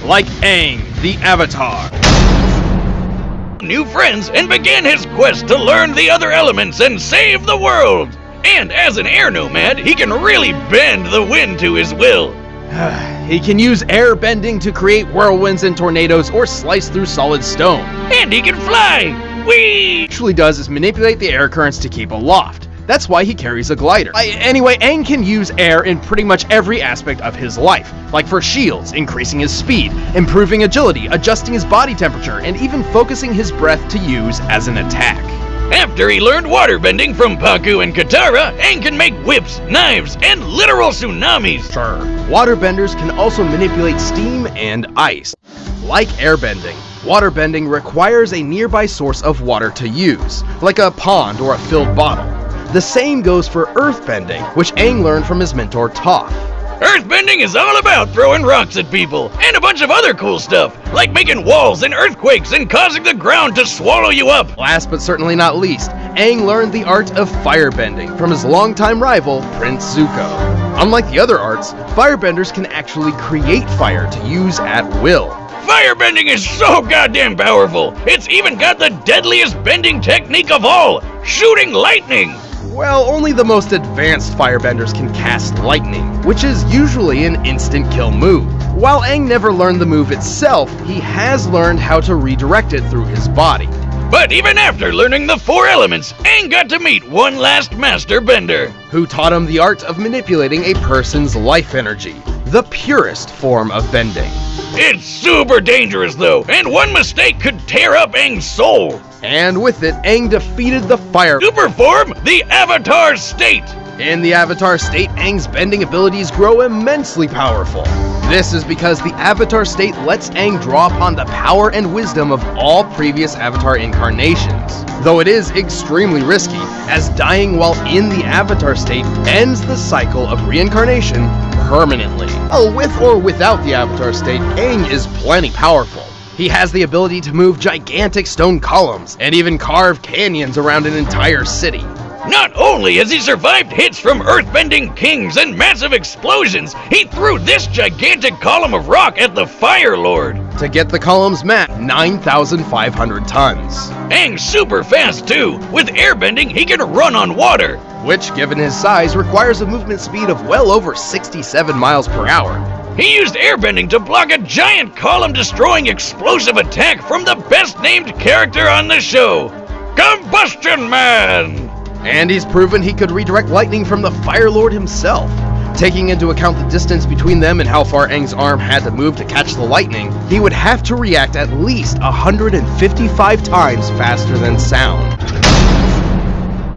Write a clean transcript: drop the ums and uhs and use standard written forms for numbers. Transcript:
like Aang, the Avatar. New friends and began his quest to learn the other elements and save the world. And as an air nomad, he can really bend the wind to his will. He can use air bending to create whirlwinds and tornadoes or slice through solid stone. And he can fly! Whee! What he actually does is manipulate the air currents to keep aloft. That's why he carries a glider. Anyway, Aang can use air in pretty much every aspect of his life, like for shields, increasing his speed, improving agility, adjusting his body temperature, and even focusing his breath to use as an attack. After he learned waterbending from Pakku and Katara, Aang can make whips, knives, and literal tsunamis. Sure. Waterbenders can also manipulate steam and ice. Like airbending, waterbending requires a nearby source of water to use, like a pond or a filled bottle. The same goes for earthbending, which Aang learned from his mentor Toph. Earthbending is all about throwing rocks at people, and a bunch of other cool stuff, like making walls and earthquakes and causing the ground to swallow you up. Last but certainly not least, Aang learned the art of firebending from his longtime rival, Prince Zuko. Unlike the other arts, firebenders can actually create fire to use at will. Firebending is so goddamn powerful, it's even got the deadliest bending technique of all, shooting lightning. Well, only the most advanced firebenders can cast lightning, which is usually an instant kill move. While Aang never learned the move itself, he has learned how to redirect it through his body. But even after learning the 4 elements, Aang got to meet one last master bender, who taught him the art of manipulating a person's life energy, the purest form of bending. It's super dangerous though, and one mistake could tear up Aang's soul. And with it, Aang defeated the fire Super form, the Avatar State. In the Avatar State, Aang's bending abilities grow immensely powerful. This is because the Avatar State lets Aang draw upon the power and wisdom of all previous Avatar incarnations. Though it is extremely risky, as dying while in the Avatar State ends the cycle of reincarnation permanently. With or without the Avatar State, Aang is plenty powerful. He has the ability to move gigantic stone columns, and even carve canyons around an entire city. Not only has he survived hits from earthbending kings and massive explosions, he threw this gigantic column of rock at the Fire Lord. To get the column's mass, 9,500 tons. Aang's super fast too. With airbending, he can run on water. Which, given his size, requires a movement speed of well over 67 miles per hour. He used airbending to block a giant column-destroying explosive attack from the best-named character on the show, Combustion Man! And he's proven he could redirect lightning from the Fire Lord himself. Taking into account the distance between them and how far Aang's arm had to move to catch the lightning, he would have to react at least 155 times faster than sound.